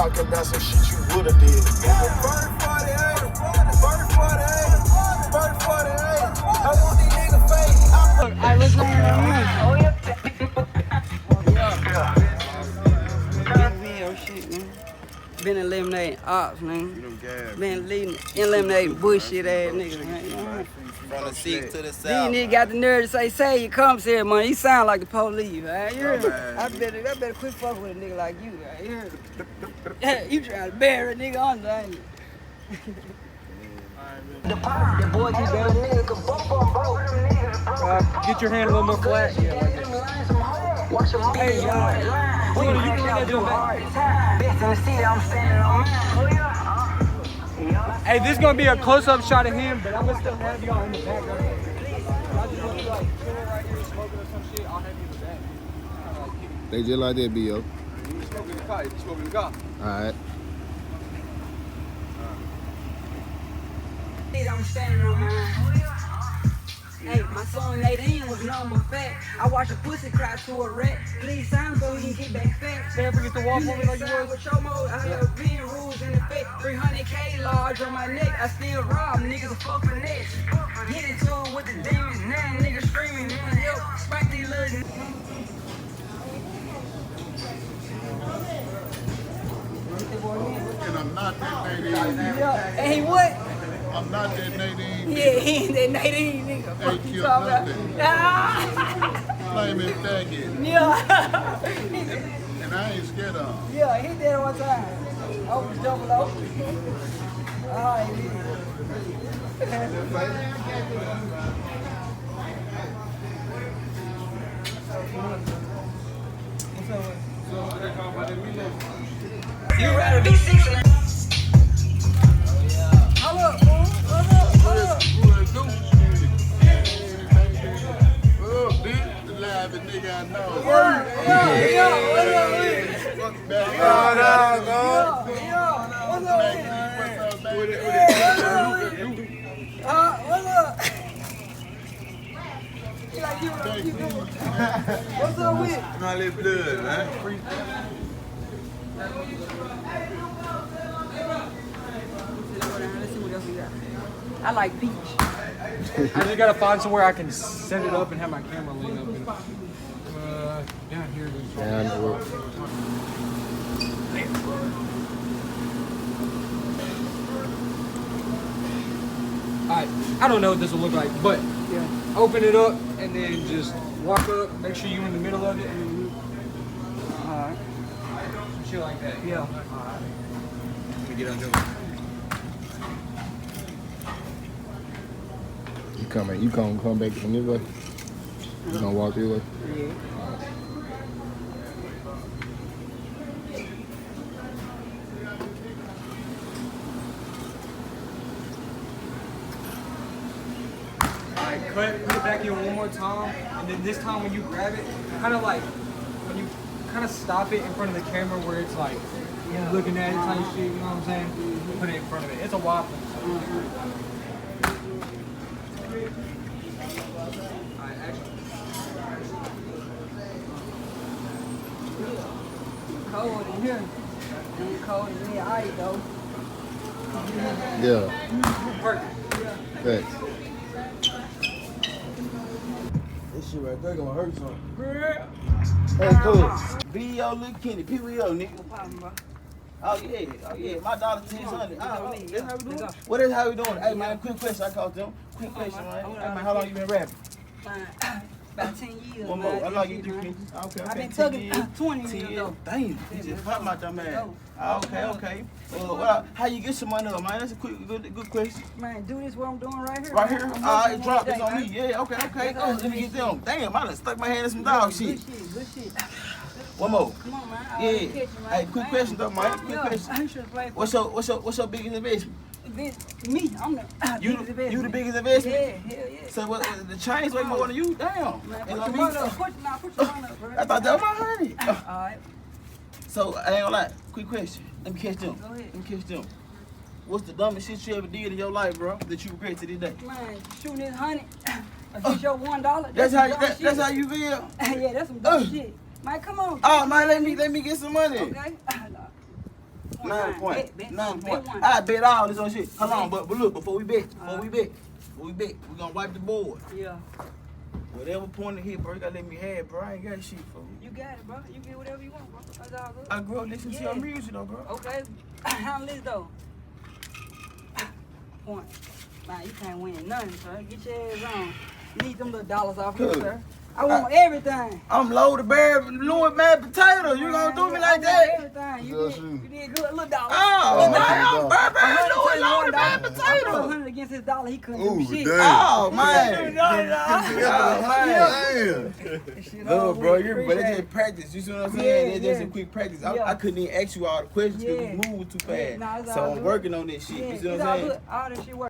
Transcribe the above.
talking about some shit you woulda did. Bird 48, bird 48, bird 48. I want these niggas fake. Alright, let's run it on. Oh yeah. Big video shit, man. Been eliminating ops, man. Been eliminating bullshit ass niggas, man. From the seat to the These south. niggas got the nerve to say you come here, man. You sound like the police, right? I better quit fucking with a nigga like you, right? You trying to bury a nigga under, ain't you? The boy keep better nigga, Get your hand a little more flat. Yeah, like that. Hey, hold on, you can get that Hey, this is gonna be a close-up shot of him, but I'm gonna still have y'all in the background. I just want you like chilling right here, smoking or some shit. I'll have you in the back. They just like that, B.O. You smoking in the car? You smoking in the car? Alright. I'm standing on mine. Hey, my son Nadine was number fat. I watched a pussy cry to a rat. Please sign so he can get back fat. Never forget to walk for me like you were. With show mode, I have being rules in the face. 300K large on my neck. I still rob niggas a fuck finesse. Get into it with the demons. Now niggas screaming, man, help. Spank these little. And I'm not that Nadine. Yeah. Hey, what? I'm not that Nadine. Yeah, he ain't that Nadine nigga. Fuck Ain't you killed talking about? nothing. Ah. Flaming faggot. Yeah. And I ain't scared of him. Yeah, he did it one time. I was double O. Alright, you rather be 6 and hold up, hold up. Oh, bitch, the live nigga I know. Yeah, what up, man? Fuck back. What's up, man? What's up? You like you doing? What's up with? My little blood, man. Let's see what else we got. I like peach. I just gotta find somewhere I can set it up and have my camera lean up. And, down here. Down the road. Alright, I don't know what this will look like, but open it up and then just walk up, make sure you're in the middle of it. Alright. Some shit like that. Yeah. Let me get under it. You come back from this way? You gonna walk this way? Yeah. Alright, put it back in one more time, and then this time when you grab it, kind of like, when you kind of stop it in front of the camera where it's like, you're looking at it type shit, you know what I'm saying? Put it in front of it. It's a waffle. Alright, action. Cold in here. Ain't cold in here, I though. Yeah. Perfect. Thanks. This shit right there gonna hurt something. Yeah. Hey, cool. B.O. Lil Kenny, P.W.O. nigga. No problem, bro. Oh yeah. My daughter 1000. That's how we doing. go. What is how we doing? Hey man, quick question. I called them. Quick question, man. Hey man, how long you been rapping? About 10 years. One man. more. How long you do? Okay. I've been 10 tugging years. 20 10 years years. ago. Damn, you just pop out that man. Okay. How you get some money up, man? That's a good question. Man, do this what I'm doing right here. Right here? I'm It dropped. It's on me. Yeah, okay. Go. Let me get them. Damn, I done stuck my hand in some dog shit. Good shit. One more. Come on, man. Yeah. Catch you, man. Hey, quick question though, man. Quick Yeah, question. I should play for What's your biggest investment? me. I'm the You biggest investment. the biggest investment? Yeah, hell yeah. So what, the chains way more than you? Damn. Man, You put know your what money I up. mean? Put your money up, bro. I thought that was my honey. Alright, So I ain't gonna lie. Quick question. Let me catch them. Go ahead. Let me catch them. What's the dumbest shit you ever did in your life, bro, that you regret to this day? man, shooting this honey. Against your $1. That's how you feel. Yeah, that's some dumb shit. Man, come on. Oh man, let me get some money. Okay. 9 points. Bet 9 points. one. I bet all this on shit. Hold on, but look, before we bet, we gonna wipe the board. Yeah. Whatever point it hit, bro, you gotta let me have it, bro. I ain't got shit for you. You got it, bro. You get whatever you want, bro. That's all good. I grew up listening to your music, though, bro. Okay. How this though? Point. Nah, you can't win nothing, sir. Get your ass on. You need them little dollars off you, Good. sir. I want everything. I'm low to bear Louis mashed potato. You gonna do me like that? Everything. You That's did, you. you did good. Little dollars. Oh, no, I'm Burberry Louis low to bear I put potato. 100 against his dollar. He couldn't Ooh, do shit. damn. Oh, man. Damn. Look, bro, but it's just practice. You see what I'm saying? Yeah, It's just yeah. a quick practice. Yeah. I couldn't even ask you all the questions because Yeah. we moving too Yeah, fast. nah, it's So all I'm good. working on this shit. Yeah, You see what it's I'm all saying? good. All this shit work.